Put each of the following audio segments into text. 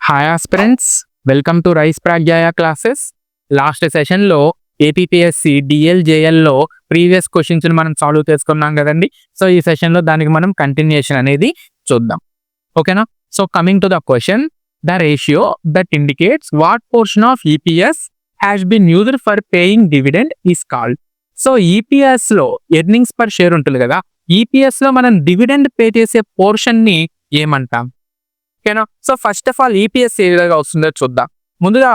Hi aspirants, welcome to rise ప్రాగ్యాయ classes. Last సెషన్లో APPSC డిఎల్జేఎల్లో ప్రీవియస్ క్వశ్చన్స్ మనం సాల్వ్ చేసుకున్నాం కదండి. సో ఈ సెషన్లో దానికి మనం కంటిన్యూషన్ అనేది చూద్దాం. ఓకేనా? So coming to the question, the ratio that indicates what portion of EPS has been used for paying dividend is called. So ఈపీఎస్లో ఎర్నింగ్స్ పర్ షేర్ ఉంటుంది కదా, ఈపీఎస్లో మనం డివిడెండ్ పే చేసే పోర్షన్ని ఏమంటాం? ఓకేనా? So first of all EPS ఏ విధంగా వస్తుందో చూద్దాం. ముందుగా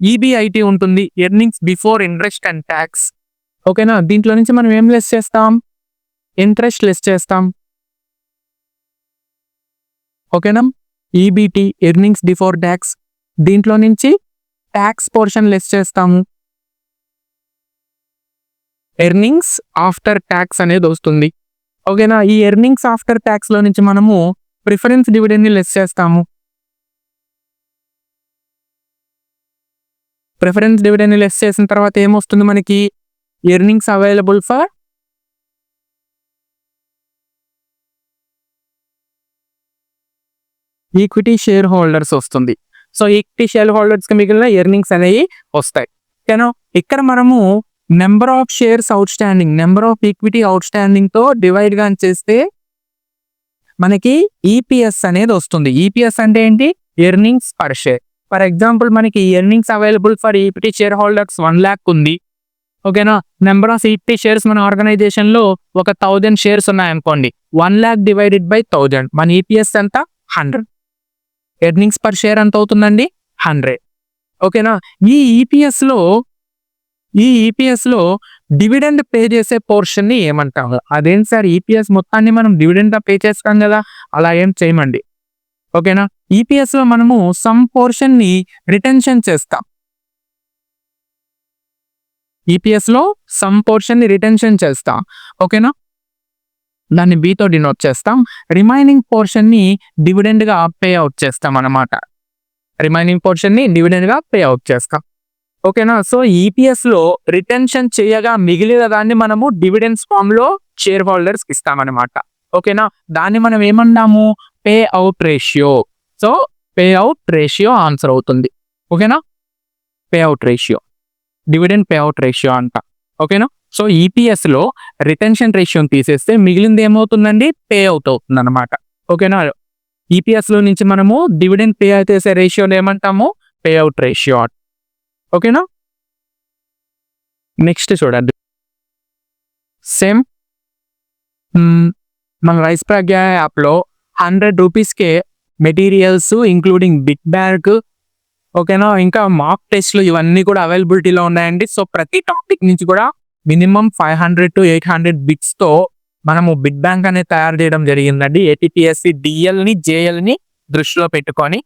ఈబిఐటి ఉంటుంది, earnings before interest and tax. ఓకేనా? దీంట్లో నుంచి మనం ఏం లెస్ చేస్తాం? ఇంట్రెస్ట్ లెస్ చేస్తాం. ఓకేనా? ఈబిటి ఎర్నింగ్స్ బిఫోర్ ట్యాక్స్, దీంట్లో నుంచి ట్యాక్స్ పోర్షన్ లెస్ చేస్తాము. ఎర్నింగ్స్ ఆఫ్టర్ ట్యాక్స్ అనేది వస్తుంది. ఓకేనా? ఈ ఎర్నింగ్స్ ఆఫ్టర్ ట్యాక్స్ లో నుంచి మనము ప్రిఫరెన్స్ డివిడెండ్ ని లెస్ చేస్తాము. ప్రిఫరెన్స్ డివిడెండ్ ని లెస్ చేసిన తర్వాత ఏమొస్తుంది మనకి? Earnings available for equity share holders వస్తుంది. సో ఈక్విటీ షేర్ హోల్డర్స్ కి మిగిలిన ఎర్నింగ్స్ అనేవి వస్తాయి. ఓకేనా? ఇక్కడ మనము number of shares outstanding, number of equity outstanding తో డివైడ్ గా చేస్తే మనకి ఈపీఎస్ అనేది వస్తుంది. ఈపీఎస్ అంటే ఏంటి? Earnings per share. For example మనకి earnings available for equity share holders 1 lakh ఉంది. ఓకేనా? నెంబర్ ఆఫ్ ఈక్విటీ షేర్స్ మన ఆర్గనైజేషన్ లో 1000 షేర్స్ ఉన్నాయనుకోండి, 1 lakh డివైడెడ్ బై 1000, మన ఈపీఎస్ ఎంత? 100. ఎర్నింగ్స్ పర్ షేర్ ఎంత అవుతుందండి? 100. ఓకేనా? ఈ ఈపీఎస్ లో డివిడెండ్ పే చేసే పోర్షన్ ని ఏమంటాము? అదేంటి సార్, ఈపీఎస్ మొత్తాన్ని మనం డివిడెండ్ పే చేస్తాం కదా, అలా ఏం చేయమండి. ఓకేనా? ఈపీఎస్ లో మనము సమ్ పోర్షన్ ని రిటెన్షన్ చేస్తాం. ఈపీఎస్ లో సమ్ పోర్షన్ ని రిటెన్షన్ చేస్తాం. ఓకేనా? దాన్ని బితో డినోట్ చేస్తాం. రిమైనింగ్ పోర్షన్ ని డివిడెండ్ గా పే అవుట్ చేస్తాం అన్నమాట. రిమైనింగ్ పోర్షన్ ని డివిడెండ్ గా పే అవుట్ చేస్తాం. ఓకేనా? సో ఈపీఎస్ లో రిటెన్షన్ చేయగా మిగిలిన దాన్ని మనము డివిడెండ్స్ ఫామ్ లో షేర్ హోల్డర్స్ ఇస్తామన్నమాట. ఓకేనా? దాన్ని మనం ఏమన్నాము? Pay out ratio. So pay out ratio answer అవుతుంది. ఓకేనా? Pay out ratio, dividend pay out ratio అంట. ఓకేనా? సో ఈపీఎస్ లో రిటెన్షన్ రేషియోని తీసేస్తే మిగిలింది ఏమవుతుందండి? పే అవుట్ అవుతుంది అనమాట. ఓకేనా? ఈపీఎస్ లో నుంచి మనము డివిడెండ్ పే అవుట్ చేసే రేషియోని ఏమంటాము? Pay out ratio. ఓకేనా? నెక్స్ట్ చూడండి, సేమ్ మన రైస్ ప్రాగ్యాయ యాప్లో 100 రూపీస్కే మెటీరియల్స్ ఇంక్లూడింగ్ బిగ్ బ్యాగ్, ఓకేనా, ఇంకా మాక్ టెస్ట్లు ఇవన్నీ కూడా అవైలబిలిటీలో ఉన్నాయండి. సో ప్రతి టాపిక్ నుంచి కూడా మినిమం 500 to 800 బిట్స్తో మనము బిగ్ బ్యాంక్ అనేది తయారు చేయడం జరిగిందండి. ఏపీపీఎస్సి డిఎల్ని జేఎల్ని దృష్టిలో పెట్టుకొని.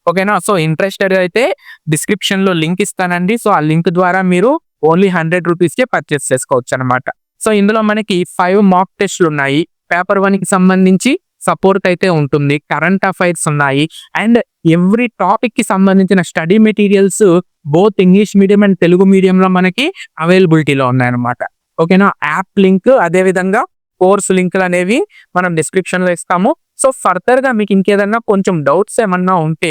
ఓకేనా? సో ఇంట్రెస్టెడ్ అయితే డిస్క్రిప్షన్లో లింక్ ఇస్తానండి. సో ఆ లింక్ ద్వారా మీరు ఓన్లీ 100 రూపీస్కే పర్చేస్ చేసుకోవచ్చు అనమాట. సో ఇందులో మనకి 5 మాక్ టెస్ట్లు ఉన్నాయి. పేపర్ 1కి సంబంధించి సపోర్ట్ అయితే ఉంటుంది, కరెంట్ అఫైర్స్ ఉన్నాయి, అండ్ ఎవ్రీ టాపిక్ కి సంబంధించిన study materials both English medium and Telugu మీడియంలో మనకి అవైలబిలిటీలో ఉన్నాయన్నమాట. ఓకేనా? యాప్ లింక్ అదేవిధంగా కోర్స్ లింకులు అనేవి మనం డిస్క్రిప్షన్లో ఇస్తాము. సో ఫర్దర్ గా మీకు ఇంకేదన్నా కొంచెం డౌట్స్ ఏమన్నా ఉంటే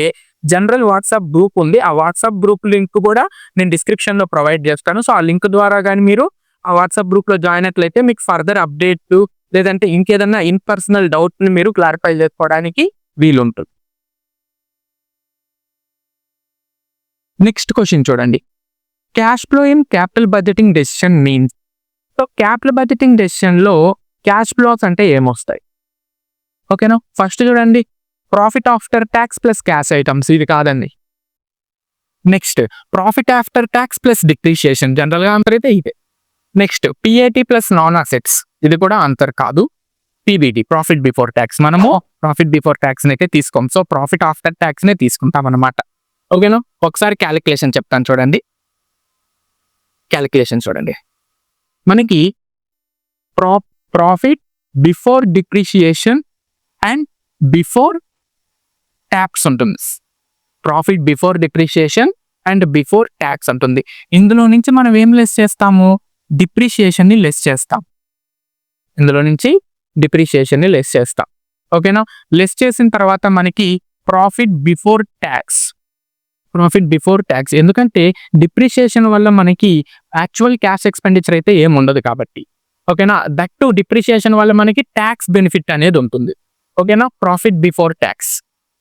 జనరల్ వాట్సాప్ గ్రూప్ ఉంది, ఆ వాట్సాప్ గ్రూప్ లింక్ కూడా నేను డిస్క్రిప్షన్ లో ప్రొవైడ్ చేస్తాను. సో ఆ లింక్ ద్వారా కానీ మీరు ఆ వాట్సాప్ గ్రూప్ లో జాయిన్ అయినట్లయితే మీకు ఫర్దర్ అప్డేట్ లేదంటే ఇంకేదన్నా ఇన్ పర్సనల్ డౌట్ ని మీరు క్లారిఫై చేసుకోవడానికి వీలుంటుంది. నెక్స్ట్ క్వశ్చన్ చూడండి, cash flow in capital budgeting decision means. So capital budgeting decision లో క్యాష్ ఫ్లోస్ అంటే ఏమొస్తాయి? ఓకేనా? ఫస్ట్ చూడండి, profit after tax plus cash items, ఇది కాదండి. Next profit after tax plus depreciation, general గా ఆన్సర్ అయితే ఇదే. నెక్స్ట్ పిఏటి ప్లస్ నాన్ అసెట్స్, ఇది కూడా ఆన్సర్ కాదు. పీబీటీ ప్రాఫిట్ బిఫోర్ ట్యాక్స్, మనము ప్రాఫిట్ బిఫోర్ ట్యాక్స్ అయితే తీసుకోం. సో ప్రాఫిట్ ఆఫ్టర్ ట్యాక్స్ నే తీసుకుంటాం అనమాట. ఓకేనా? ఒకసారి క్యాలిక్యులేషన్ చెప్తాను చూడండి. క్యాలిక్యులేషన్ చూడండి, మనకి profit before depreciation and before tax ఉంటుంది. Profit before depreciation and before tax ఉంటుంది. ఇందులో నుంచి మనం ఏం లెస్ చేస్తాము? డిప్రిషియేషన్ ని లెస్ చేస్తాం. ఇందులో నుంచి డిప్రిషియేషన్ ని లెస్ చేస్తాం. ఓకేనా? లెస్ చేసిన తర్వాత మనకి profit before tax profit before tax. ఎందుకంటే డిప్రిషియేషన్ వల్ల మనకి యాక్చువల్ క్యాష్ ఎక్స్పెండిచర్ అయితే ఏం ఉండదు కాబట్టి. ఓకేనా, దట్ టు డిప్రిషియేషన్ వల్ల మనకి ట్యాక్స్ బెనిఫిట్ అనేది ఉంటుంది. ఓకేనా, ప్రాఫిట్ బిఫోర్ ట్యాక్స్.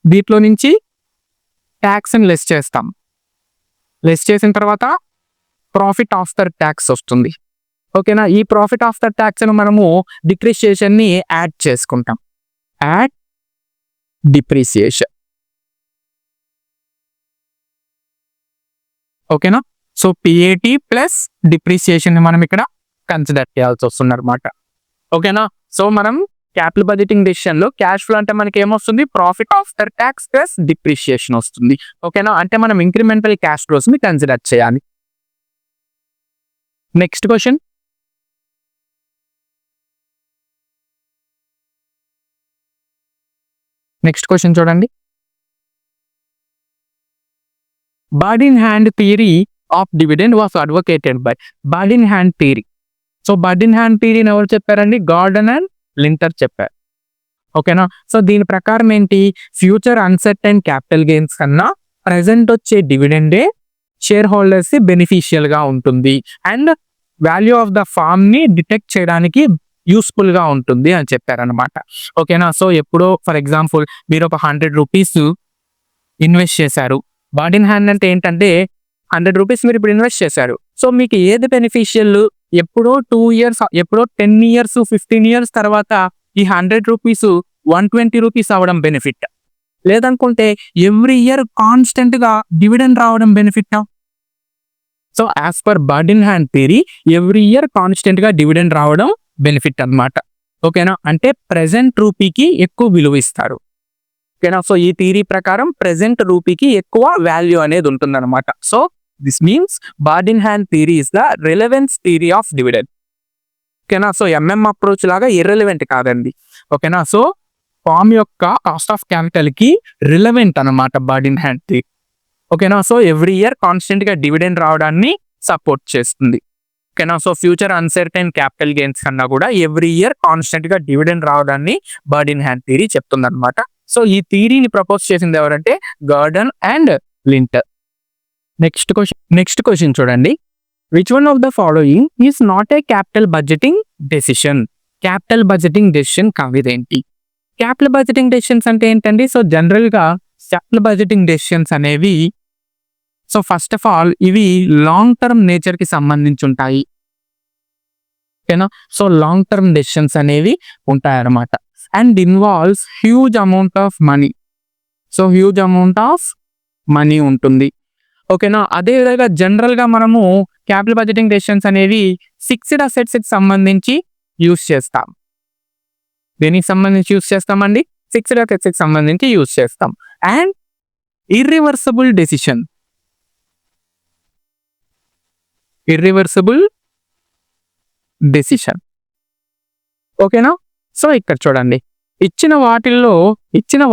దీంట్లో నుంచి ట్యాక్స్ ని లెస్ చేస్తాం. లెస్ చేసిన తర్వాత ప్రాఫిట్ ఆఫ్టర్ ట్యాక్స్ వస్తుంది. ఓకేనా, ఈ ప్రాఫిట్ ఆఫ్టర్ ట్యాక్స్ ను మనము డిప్రిషియేషన్ ని యాడ్ చేసుకుంటాం. Add depreciation. ఓకేనా, సో పిఏటి ప్లస్ డిప్రిసియేషన్ మనం ఇక్కడ కన్సిడర్ చేయాల్సి వస్తుంది అనమాట. ఓకేనా, సో మనం క్యాపిటల్ బడ్జెటింగ్ డెసిషన్ లో క్యాష్ ఫ్లో అంటే మనకి ఏమొస్తుంది, profit after tax plus depreciation వస్తుంది. ఓకేనా, అంటే మనం ఇంక్రిమెంటల్ క్యాష్ ఫ్లోస్ ని కన్సిడర్ చేయాలి. నెక్స్ట్ క్వశ్చన్, చూడండి. Bird in hand theory of dividend was advocated by bird in hand theory. So bird in hand థియరీని ఎవరు చెప్పారండి, గార్డన్ అండ్ లింటర్ చెప్పారు. ఓకేనా, సో దీని ప్రకారం ఏంటి, ఫ్యూచర్ అన్సర్టైన్ క్యాపిటల్ గెయిన్స్ కన్నా ప్రెసెంట్ వచ్చే డివిడెండే షేర్ హోల్డర్స్ కి బెనిఫిషియల్ గా ఉంటుంది and value of the firm ని డిటెక్ట్ చేయడానికి యూస్ఫుల్ గా ఉంటుంది అని చెప్పారనమాట. ఓకేనా, సో ఎప్పుడో ఫర్ ఎగ్జాంపుల్ మీరు ఒక 100 రూపీస్ ఇన్వెస్ట్ చేశారు. బర్డ్ ఇన్ హ్యాండ్ అంటే ఏంటంటే 100 రూపీస్ మీరు ఇప్పుడు ఇన్వెస్ట్ చేశారు. సో మీకు ఏది బెనిఫిషియల్, ఎప్పుడో 2 ఇయర్స్, ఎప్పుడో 10 ఇయర్స్ 15 ఇయర్స్ తర్వాత ఈ 100 రూపీస్ 120 రూపీస్ అవ్వడం బెనిఫిట్, లేదనుకుంటే ఎవ్రీ ఇయర్ కాన్స్టెంట్ గా డివిడెండ్ రావడం benefit. So as per bird in hand theory every year constant గా డివిడెండ్ రావడం బెనిఫిట్ అన్నమాట. ఓకేనా, అంటే ప్రెసెంట్ రూపీకి ఎక్కువ విలువ ఇస్తారు. ఓకేనా, సో ఈ థియరీ ప్రకారం ప్రెసెంట్ రూపీకి ఎక్కువ వాల్యూ అనేది ఉంటుంది అనమాట. So this means bird in hand theory is the relevance theory of dividend. ఓకేనా, సో ఎంఎం అప్రోచ్ లాగా ఇర్రెలవెంట్ కాదండి. ఓకేనా, సో ఫామ్ యొక్క కాస్ట్ ఆఫ్ క్యాపిటల్ కి రిలవెంట్ అనమాట బర్డ్ ఇన్ హ్యాండ్ థియరీ. ఓకేనా, సో ఎవ్రీ ఇయర్ కాన్స్టెంట్ గా dividend రావడాన్ని సపోర్ట్ చేస్తుంది. ఓకేనా, so future uncertain capital gains కన్నా కూడా ఎవ్రీ ఇయర్ కాన్స్టెంట్ గా డివిడెండ్ రావడాన్ని బర్డ్ ఇన్ హ్యాండ్ థియరీ చెప్తుంది అనమాట. సో ఈ థియరీని ప్రపోజ్ చేసింది ఎవరంటే Gordon and Lintner. Next question చూడండి. Which one of the following is not a capital budgeting decision? Capital budgeting decision కావిదేంటి? క్యాపిటల్ బడ్జెటింగ్ డెసిషన్స్ అంటే ఏంటండి? సో జనరల్ గా క్యాపిటల్ బడ్జెటింగ్ డెసిషన్స్ అనేవి, సో ఫస్ట్ ఆఫ్ ఆల్ ఇవి long term nature కి సంబంధించి ఉంటాయి. ఓకేనా, సో లాంగ్ టర్మ్ డెసిషన్స్ అనేవి ఉంటాయన్నమాట. And involves huge amount of money. So huge amount of money ఉంటుంది. ఓకేనా, అదే విధంగా జనరల్ గా మనము క్యాపిటల్ బడ్జెటింగ్ డెసిషన్స్ అనేవి ఫిక్స్డ్ అసెట్స్ కి సంబంధించి యూస్ చేస్తాం. దేనికి సంబంధించి యూస్ చేస్తామండి? ఫిక్స్డ్ అసెట్స్ కి సంబంధించి యూస్ చేస్తాం. అండ్ ఇర్రివర్సిబుల్ డెసిషన్, ఓకేనా. సో ఇక్కడ చూడండి, ఇచ్చిన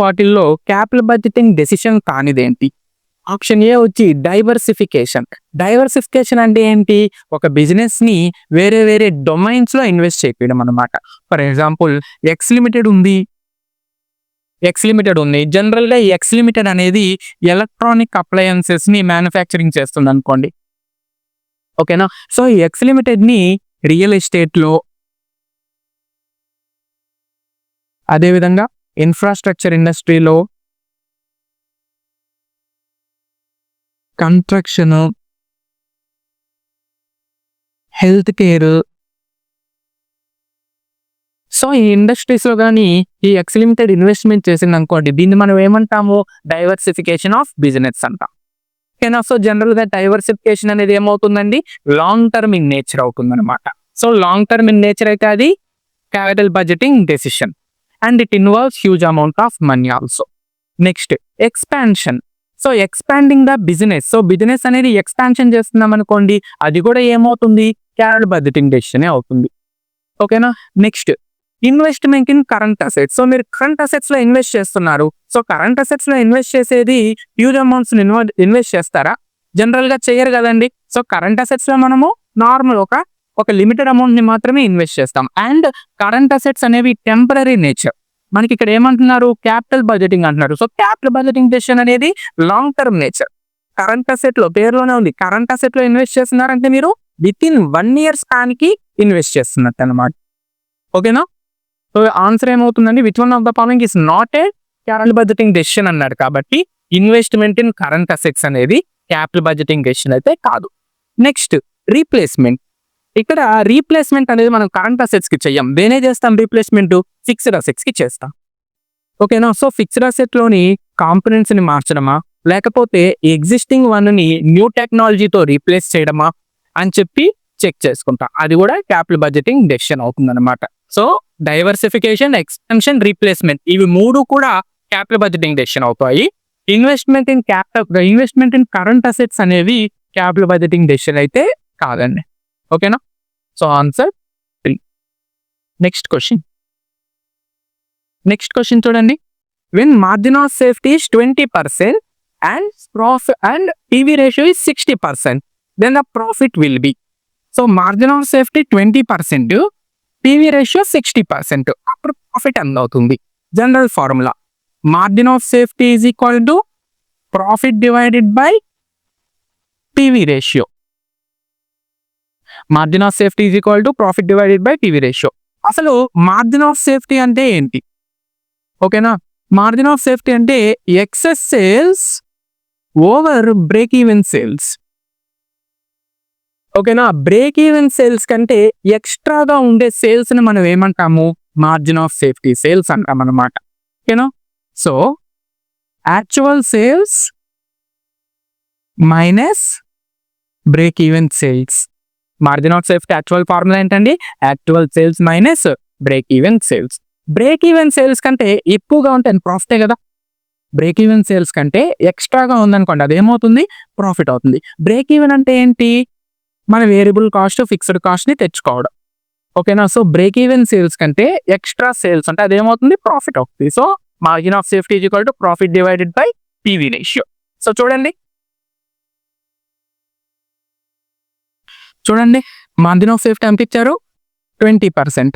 వాటిల్లో క్యాపిటల్ బడ్జెటింగ్ డెసిషన్ కానిదేంటి? ఆప్షన్ ఏ వచ్చి డైవర్సిఫికేషన్. డైవర్సిఫికేషన్ అంటే ఏంటి? ఒక బిజినెస్ ని వేరే వేరే డొమైన్స్ లో ఇన్వెస్ట్ చేయడం అనమాట. ఫర్ ఎగ్జాంపుల్ ఎక్స్ లిమిటెడ్ ఉంది. జనరల్ గా ఎక్స్ లిమిటెడ్ అనేది ఎలక్ట్రానిక్ అప్లయన్సెస్ ని మ్యానుఫ్యాక్చరింగ్ చేస్తుంది అనుకోండి. ఓకేనా, సో ఈ ఎక్స్ లిమిటెడ్ ని రియల్ ఎస్టేట్ లో, అదేవిధంగా ఇన్ఫ్రాస్ట్రక్చర్ ఇండస్ట్రీలో, కన్స్ట్రక్షన్, హెల్త్ కేర్, సో ఈ ఇండస్ట్రీస్ లో కానీ ఈ ఎక్స్ లిమిటెడ్ ఇన్వెస్ట్మెంట్ చేసింది అనుకోండి, దీన్ని మనం ఏమంటాము? డైవర్సిఫికేషన్ ఆఫ్ బిజినెస్ అంటాం. ఓకేనా, సో జనరల్ గా డైవర్సిఫికేషన్ అనేది ఏమవుతుందండి? లాంగ్ టర్మ్ ఇన్ నేచర్ అవుతుంది అనమాట. So long term in nature అయితే అది capital budgeting decision and it involves huge amount of money also. Next expansion. So expanding the business. So business అనేది expansion చేస్తున్నాం అనుకోండి, అది కూడా ఏమవుతుంది? క్యాపిటల్ బడ్జెటింగ్ డెసిషన్ అవుతుంది. ఓకేనా, next investment in current assets. So మీరు కరెంట్ అసెట్స్ లో ఇన్వెస్ట్ చేస్తున్నారు. సో కరెంట్ అసెట్స్ లో ఇన్వెస్ట్ చేసేది హ్యూజ్ అమౌంట్స్ ఇన్వెస్ట్ చేస్తారా? జనరల్ గా చేయరు కదండి. సో కరెంట్ అసెట్స్ లో మనము నార్మల్ ఒక లిమిటెడ్ అమౌంట్ ని మాత్రమే ఇన్వెస్ట్ చేస్తాం. అండ్ కరెంట్ అసెట్స్ అనేవి టెంపరరీ నేచర్. మనకి ఇక్కడ ఏమంటున్నారు? క్యాపిటల్ బడ్జెటింగ్ అంటున్నారు. సో క్యాపిటల్ బడ్జెటింగ్ డెసిషన్ అనేది long term nature. Current asset లో పేరులోనే ఉంది, కరెంట్ అసెట్ లో ఇన్వెస్ట్ చేస్తున్నారంటే మీరు విత్ ఇన్ 1 year స్పాన్ కి ఇన్వెస్ట్ చేస్తున్నట్టు అనమాట. ఓకేనా? సో ఆన్సర్ ఏమవుతుందండి, which one of the following is not a capital budgeting decision అన్నాడు కాబట్టి ఇన్వెస్ట్మెంట్ ఇన్ కరెంట్ అసెట్స్ అనేది క్యాపిటల్ బడ్జెటింగ్ డెసిషన్ అయితే కాదు. Next replacement. ఇక్కడ రీప్లేస్మెంట్ అనేది మనం కరెంట్ అసెట్స్ కి చెయ్యం, దేనే చేస్తాం రీప్లేస్మెంట్, ఫిక్స్డ్ అసెట్స్ కి చేస్తాం. ఓకేనా? సో ఫిక్స్డ్ అసెట్ లోని కాంపోనెంట్స్ ని మార్చడమా లేకపోతే ఎగ్జిస్టింగ్ వన్ ని న్యూ టెక్నాలజీతో రీప్లేస్ చేయడమా అని చెప్పి చెక్ చేసుకుంటా, అది కూడా క్యాపిటల్ బడ్జెటింగ్ డెసిషన్ అవుతుంది అనమాట. సో డైవర్సిఫికేషన్, ఎక్స్పెన్షన్, రీప్లేస్మెంట్ ఇవి 3 కూడా క్యాపిటల్ బడ్జెటింగ్ డెసిషన్ అవుతాయి. ఇన్వెస్ట్మెంట్ ఇన్ కరెంట్ అసెట్స్ అనేవి క్యాపిటల్ బడ్జెటింగ్ డెసిషన్ అయితే కాదండి. ఓకేనా? So answer 3. నెక్స్ట్ క్వశ్చన్ చూడండి. When margin of safety is 20% and profit and PV ratio is 60%, then the profit will be. So margin of safety 20%, PV ratio 60%, అప్పుడు profit ఎంత అవుతుంది? General formula, margin of safety is equal to profit divided by PV ratio. Margin of safety is equal to profit divided by PV ratio. అసలు margin of safety అంటే ఏంటి? ఓకేనా? Margin of safety అంటే excess sales over break even sales. ఓకేనా? Break even sales కంటే ఎక్స్ట్రాగా ఉండే sales ని మనం ఏమంటాము? మార్జిన్ ఆఫ్ సేఫ్టీ సేల్స్ అంటాం అన్నమాట. ఓకేనా? So actual sales minus break even sales. Margin of safety actual formula ఏంటండి? Actual sales minus break even sales. Break even sales కంటే ఎక్కువగా ఉంటే ప్రాఫిటే కదా. బ్రేక్ ఈవెన్ సేల్స్ కంటే ఎక్స్ట్రాగా ఉందనుకోండి, అదేమవుతుంది? ప్రాఫిట్ అవుతుంది. బ్రేక్ ఈవెన్ అంటే ఏంటి? మన వేరియబుల్ కాస్ట్, ఫిక్స్డ్ కాస్ట్ ని తెచ్చుకోవడం. ఓకేనా? సో బ్రేక్ ఈవెన్ సేల్స్ కంటే ఎక్స్ట్రా సేల్స్ అంటే అదేమవుతుంది? ప్రాఫిట్ అవుతుంది. So margin of safety is equal to profit divided by PV ratio. So చూడండి మార్జిన్ ఆఫ్ సేఫ్టీ ఎంత ఇచ్చారు? 20%.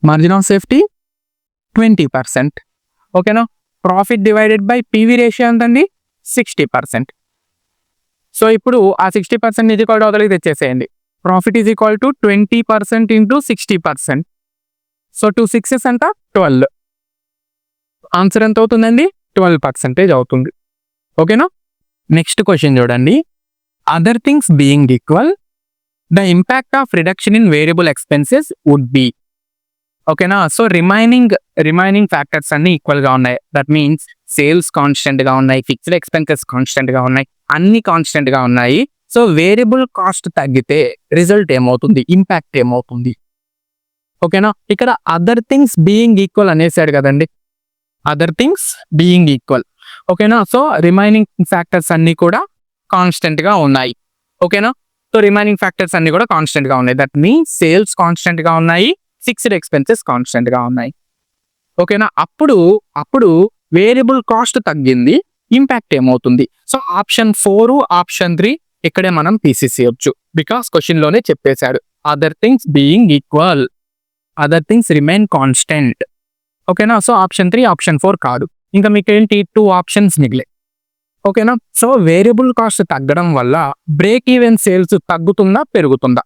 Margin of safety 20%. ఓకేనా? Profit divided by PV ratio ఎంతండి? 60%. So ఇప్పుడు ఆ 60% ఈజ్ ఈక్వల్ టు అవతలకి తెచ్చేసేయండి. Profit is equal to 20% into 60%. So 2 6s అంట 12. ఆన్సర్ ఎంత అవుతుందండి? 12% అవుతుంది. ఓకేనా? నెక్స్ట్ క్వశ్చన్ చూడండి. Other things being equal, the impact of reduction in variable expenses would be. ఓకేనా? సో రిమైనింగ్ ఫ్యాక్టర్స్ అన్ని ఈక్వల్ గా ఉన్నాయి. దట్ మీన్స్ సేల్స్ కాన్స్టెంట్ గా ఉన్నాయి, ఫిక్స్డ్ ఎక్స్పెన్సెస్ కాన్స్టెంట్ గా ఉన్నాయి, అన్ని కాన్స్టెంట్ గా ఉన్నాయి. సో వేరియబుల్ కాస్ట్ తగ్గితే రిజల్ట్ ఏమవుతుంది? ఇంపాక్ట్ ఏమవుతుంది? ఓకేనా? ఇక్కడ అదర్ థింగ్స్ బీయింగ్ ఈక్వల్ అనేసాడు కదండి, అదర్ థింగ్స్ బీయింగ్ ఈక్వల్. ఓకేనా? సో రిమైనింగ్ ఫ్యాక్టర్స్ అన్ని కూడా కాన్స్టెంట్ గా ఉన్నాయి. ఓకేనా? సో రిమైనింగ్ ఫ్యాక్టర్స్ అన్ని కూడా కాన్స్టెంట్ గా ఉన్నాయి. దట్ మీన్స్ సేల్స్ కాన్స్టెంట్ గా ఉన్నాయి, ఫిక్స్డ్ ఎక్స్పెన్సెస్ కాన్స్టెంట్ గా ఉన్నాయి. ఓకేనా? అప్పుడు వేరియబుల్ కాస్ట్ తగ్గింది, ఇంపాక్ట్ ఏమవుతుంది? సో ఆప్షన్ 4, ఆప్షన్ 3 ఇక్కడే మనం తీసేసేయొచ్చు, బికాస్ క్వశ్చన్ లోనే చెప్పేశాడు. Other things being equal, other things remain constant. ఓకేనా? సో ఆప్షన్ 3, ఆప్షన్ 4 కాదు. ఇంకా మీకు ఏంటి? 2 ఆప్షన్స్ మిగిలే. ఓకేనా? సో వేరియబుల్ కాస్ట్ తగ్గడం వల్ల బ్రేక్ ఈవెన్ సేల్స్ తగ్గుతుందా పెరుగుతుందా?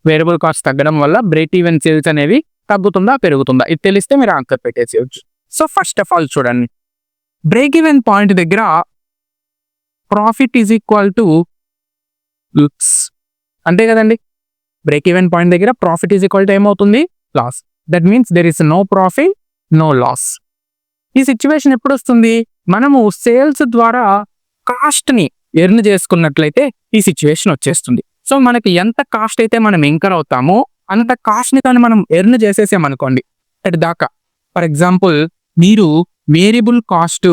వేరియబుల్ కాస్ట్ తగ్గడం వల్ల బ్రేక్ ఈవెన్ సేల్స్ అనేవి తగ్గుతుందా పెరుగుతుందా? ఇది తెలిస్తే మీరు ఆన్సర్ పెట్టేసేయచ్చు. సో ఫస్ట్ ఆఫ్ ఆల్ చూడండి, బ్రేక్ ఈవెన్ పాయింట్ దగ్గర profit is equal to loss, అంతే కదండి. బ్రేక్ ఈవెన్ పాయింట్ దగ్గర ప్రాఫిట్ ఈజ్ ఈక్వల్ టు ఏమవుతుంది? Loss. That means there is no profit, no loss. ఈ సిచ్యువేషన్ ఎప్పుడు వస్తుంది? మనము సేల్స్ ద్వారా కాస్ట్ ని ఎర్న్ చేసుకున్నట్లయితే ఈ సిచ్యువేషన్ వచ్చేస్తుంది. సో మనకి ఎంత కాస్ట్ అయితే మనం ఇంకర్ అవుతామో అంత కాస్ట్ ని కానీ మనం ఎర్న్ చేసేసామనుకోండి అటు దాకా. ఫర్ ఎగ్జాంపుల్, మీరు variable cost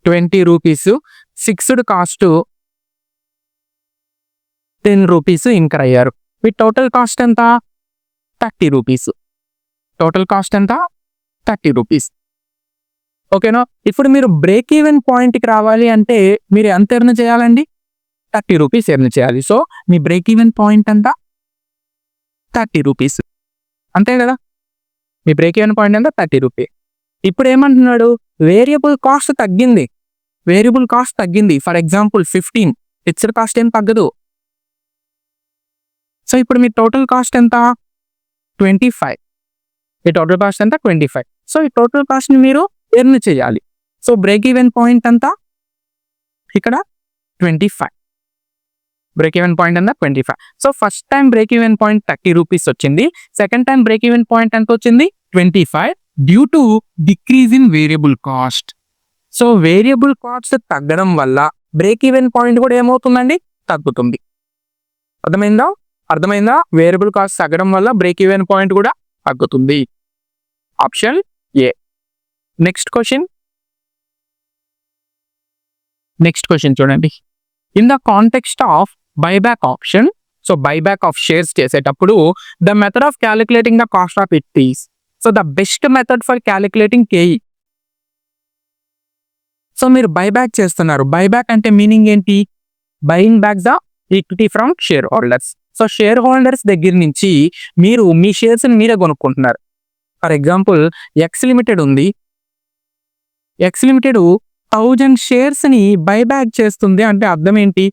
20 rupees, fixed cost 10 rupees incur అయ్యారు. మీ టోటల్ కాస్ట్ ఎంత? 30 రూపీస్. టోటల్ కాస్ట్ ఎంత? 30 రూపీస్. ఓకేనా? ఇప్పుడు మీరు బ్రేక్ ఈవెన్ పాయింట్కి రావాలి అంటే మీరు ఎంత ఎర్న్ చేయాలండి? 30 రూపీస్ ఎర్న్ చేయాలి. సో మీ బ్రేక్ ఈవెన్ పాయింట్ ఎంత? 30 రూపీస్, అంతే కదా. మీ బ్రేక్ ఈవెన్ పాయింట్ ఎంత 30 రూపీ. ఇప్పుడు ఏమంటున్నాడు, వేరియబుల్ కాస్ట్ తగ్గింది, వేరియబుల్ కాస్ట్ తగ్గింది. ఫర్ ఎగ్జాంపుల్ 15, ఫిక్స్డ్ కాస్ట్ ఏం తగ్గదు. సో ఇప్పుడు మీ టోటల్ కాస్ట్ ఎంత, 25. ఈ టోటల్ కాస్ట్ ఎంత 25. సో ఈ టోటల్ కాస్ట్ ని మీరు ఎర్న్ చేయాలి. సో బ్రేక్ ఈవెన్ పాయింట్ అంతా ఇక్కడ 25. బ్రేక్ ఈవెన్ పాయింట్ అంతా 25. So first time break even point 30 rupees వచ్చింది. Second time break even point ఎంత వచ్చింది, 25, due to decrease in variable cost. So variable cost తగ్గడం వల్ల బ్రేక్ ఈవెన్ పాయింట్ కూడా ఏమవుతుందండి, తగ్గుతుంది. అర్థమైందా? వేరియబుల్ కాస్ట్ తగ్గడం వల్ల బ్రేక్ ఈవెన్ పాయింట్ కూడా తగ్గుతుంది. Option A. నెక్స్ట్ క్వశ్చన్ చూడండి. In the context of buyback option, so buyback of shares చేసేటప్పుడు the method of calculating the cost of it is, so the best method for calculating KE. So మీరు buyback చేస్తున్నారు. Buyback అంటే meaning ఏంటి, buying back the equity from share holders. So share holders దగ్గర నుంచి మీరు మీ shares మీరే కొనుక్కుంటున్నారు. ఫర్ ఎగ్జాంపుల్ ఎక్స్ లిమిటెడ్ ఉంది, ఎక్స్ లిమిటెడ్ 1000 షేర్స్ ని బైబ్యాక్ చేస్తుంది అంటే అర్థం ఏంటి,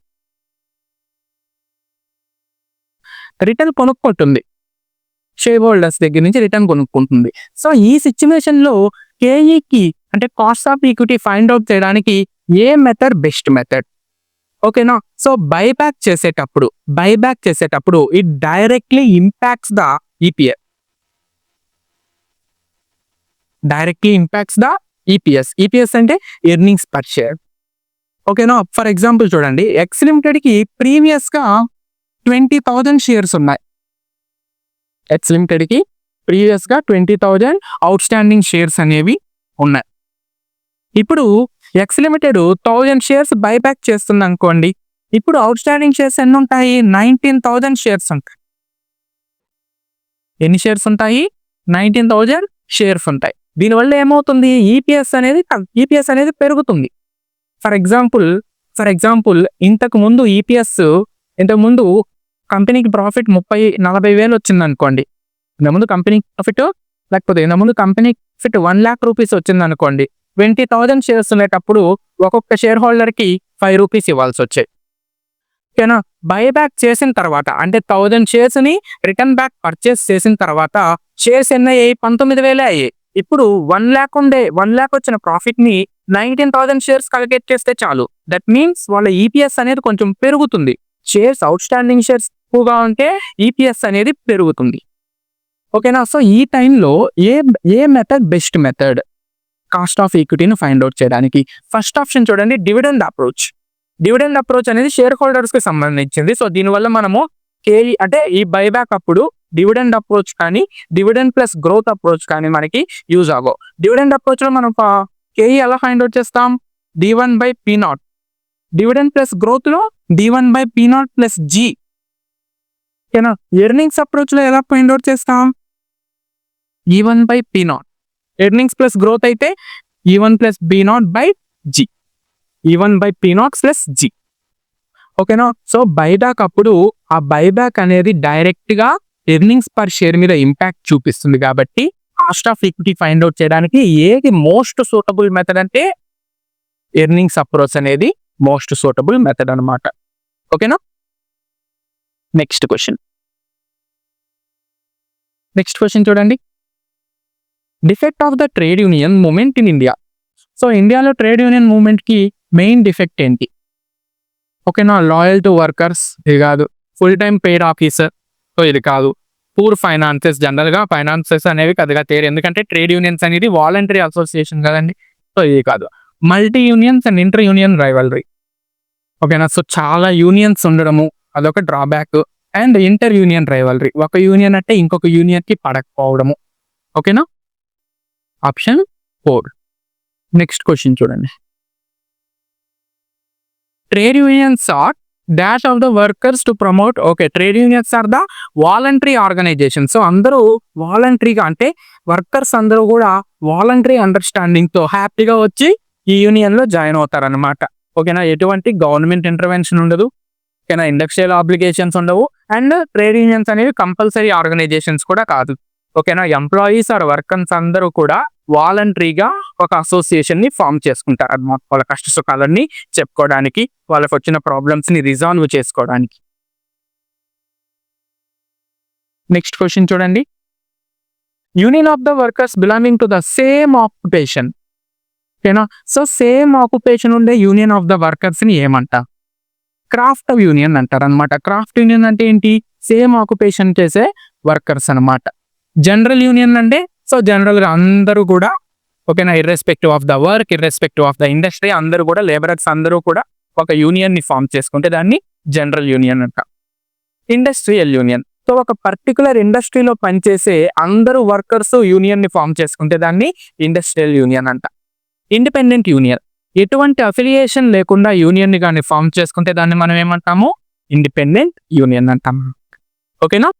రిటర్న్ కొనుక్కుంటుంది, షేర్ హోల్డర్స్ దగ్గర నుంచి రిటర్న్ కొనుక్కుంటుంది. సో ఈ సిచ్యువేషన్ లో కేఈకి అంటే cost of equity find out చేయడానికి ఏ మెథడ్ బెస్ట్ మెథడ్, ఓకేనా. సో బైబ్యాక్ చేసేటప్పుడు it directly impacts the EPS, EPS అంటే ఎర్నింగ్స్ పర్ షేర్, ఓకేనా. ఫర్ ఎగ్జాంపుల్ చూడండి, ఎక్స్ లిమిటెడ్ కి ప్రీవియస్ గా 20,000 షేర్స్ ఉన్నాయి. ఎక్స్ లిమిటెడ్ కి ప్రీవియస్ గా 20,000 అవుట్ స్టాండింగ్ షేర్స్ అనేవి ఉన్నాయి. ఇప్పుడు ఎక్స్ లిమిటెడ్ 1000 షేర్స్ బైబ్యాక్ చేస్తుంది అనుకోండి. ఇప్పుడు అవుట్ స్టాండింగ్ షేర్స్ ఎన్ని ఉంటాయి, 19,000 షేర్స్ ఉంటాయి. ఎన్ని షేర్స్ ఉంటాయి, 19,000 షేర్స్ ఉంటాయి. దీనివల్ల ఏమవుతుంది, ఈపీఎస్ అనేది పెరుగుతుంది. ఫర్ ఎగ్జాంపుల్ ఇంతకు ముందు కంపెనీకి ప్రాఫిట్ 30-40 వేలు వచ్చింది అనుకోండి. ఇంతకుముందు కంపెనీ ప్రాఫిట్ 1 lakh రూపీస్ వచ్చింది అనుకోండి. 20,000 షేర్స్ ఉండేటప్పుడు ఒక్కొక్క షేర్ హోల్డర్ కి 5 రూపీస్ ఇవ్వాల్సి వచ్చాయి, ఓకేనా. బైబ్యాక్ చేసిన తర్వాత అంటే 1000 షేర్స్ ని రిటర్న్ బ్యాక్ పర్చేస్ చేసిన తర్వాత షేర్స్ ఎన్ని అయ్యాయి, 19,000 అయ్యాయి. ఇప్పుడు 1 lakh వచ్చిన ప్రాఫిట్ ని 19,000 షేర్స్ క్యాలిక్యులేట్ చేస్తే చాలు. దట్ మీన్స్ వాళ్ళ ఈపీఎస్ అనేది కొంచెం పెరుగుతుంది. షేర్స్ అవుట్ స్టాండింగ్ షేర్స్ ఎక్కువగా ఉంటే ఈపీఎస్ అనేది పెరుగుతుంది, ఓకేనా. సో ఈ టైంలో ఏ method best method cost of ఈక్విటీని ఫైండ్ అవుట్ చేయడానికి? ఫస్ట్ ఆప్షన్ చూడండి, డివిడెండ్ అప్రోచ్ అనేది షేర్ హోల్డర్స్ కి సంబంధించింది. సో దీనివల్ల మనము కేఈ అంటే ఈ బైబ్యాక్ అప్పుడు డివిడెండ్ అప్రోచ్ కానీ డివిడెండ్ ప్లస్ గ్రోత్ అప్రోచ్ కానీ మనకి యూజ్ అవ్వవు. డివిడెండ్ అప్రోచ్ లో మనం కేఈ ఎలా ఫైండ్ అవుట్ చేస్తాం, D1/P0. డివిడెండ్ ప్లస్ గ్రోత్ లో D1/P0 ప్లస్ G, ఓకేనా. ఎర్నింగ్స్ అప్రోచ్ లో ఎలా ఫైండ్ అవుట్ చేస్తాం, E1/P0. ఎర్నింగ్స్ ప్లస్ గ్రోత్ అయితే E1+B0/G, E1/P0 ప్లస్ G, ఓకేనా. సో బైబ్యాక్ అప్పుడు ఆ బైబ్యాక్ అనేది డైరెక్ట్ గా ఎర్నింగ్స్ పర్ షేర్ మీద ఇంపాక్ట్ చూపిస్తుంది. కాబట్టి cost of equity find out చేయడానికి ఏది మోస్ట్ సూటబుల్ మెథడ్ అంటే ఎర్నింగ్స్ అప్రోచ్ అనేది మోస్ట్ సూటబుల్ మెథడ్ అనమాట, ఓకేనా. నెక్స్ట్ క్వశ్చన్ చూడండి. Defect of the trade union movement in India. So ఇండియాలో ట్రేడ్ యూనియన్ మూవ్మెంట్ కి మెయిన్ డిఫెక్ట్ ఏంటి, ఓకేనా. లాయల్ టు వర్కర్స్ ఇది కాదు, full time paid officer so ఇది కాదు, పూర్ ఫైనాన్సెస్. జనరల్ గా ఫైనాన్సెస్ అనేవి పెద్దగా తేరు, ఎందుకంటే ట్రేడ్ యూనియన్స్ అనేది వాలంటరీ అసోసియేషన్ కదండి. సో ఇది కాదు. Multi unions and inter union rivalry, ఓకేనా. సో చాలా యూనియన్స్ ఉండడము అదొక drawback. And inter union rivalry, ఒక యూనియన్ అంటే ఇంకొక యూనియన్ కి పడకపోవడము, ఓకేనా. ఆప్షన్ 4. నెక్స్ట్ క్వశ్చన్ చూడండి. Trade unions are dash of the workers to promote, okay. Trade unions are the voluntary organisation. So అందరూ వాలంటరీగా అంటే వర్కర్స్ అందరూ కూడా వాలంటరీ అండర్స్టాండింగ్ తో హ్యాపీగా వచ్చి ఈ యూనియన్ లో జాయిన్ అవుతారు అనమాట, ఓకేనా. ఎటువంటి గవర్నమెంట్ ఇంటర్వెన్షన్ ఉండదు, ఓకేనా. ఇండస్ట్రియల్ ఆబ్లిగేషన్స్ ఉండవు. అండ్ ట్రేడ్ యూనియన్స్ అనేవి కంపల్సరీ ఆర్గనైజేషన్స్ కూడా కాదు, ఓకేనా. ఎంప్లాయీస్ ఆర్ వర్కర్స్ అందరూ కూడా వాలంటరీగా ఒక అసోసియేషన్ ని ఫామ్ చేసుకుంటారు అన్నమాట. వాళ్ళ కష్ట సుఖాలన్నీ చెప్పుకోవడానికి, వాళ్ళకి వచ్చిన ప్రాబ్లమ్స్ ని రిజాల్వ్ చేసుకోవడానికి. నెక్స్ట్ క్వశ్చన్ చూడండి. Union of the workers belonging to the same occupation. ఓకేనా. సో సేమ్ ఆక్యుపేషన్ ఉండే యూనియన్ ఆఫ్ ద వర్కర్స్ ని ఏమంటారు? క్రాఫ్ట్ యూనియన్ అంటారు అనమాట. క్రాఫ్ట్ యూనియన్ అంటే ఏంటి? సేమ్ ఆక్యుపేషన్ చేసే వర్కర్స్ అనమాట. జనరల్ యూనియన్ అంటే సో జనరల్ గా అందరూ కూడా, ఓకేనా, irrespective of the work, irrespective of the industry, అందరూ కూడా లేబరర్స్ అందరూ కూడా ఒక యూనియన్ ని ఫామ్ చేసుకుంటే దాన్ని జనరల్ యూనియన్ అంట. ఇండస్ట్రియల్ యూనియన్, సో ఒక పర్టికులర్ ఇండస్ట్రీలో పనిచేసే అందరూ వర్కర్స్ యూనియన్ ని ఫామ్ చేసుకుంటే దాన్ని ఇండస్ట్రియల్ యూనియన్ అంట. ఇండిపెండెంట్ యూనియన్, ఎటువంటి అఫిలియేషన్ లేకుండా యూనియన్ ని కానీ ఫామ్ చేసుకుంటే దాన్ని మనం ఏమంటాము? ఇండిపెండెంట్ యూనియన్ అంటాము. ఓకేనా.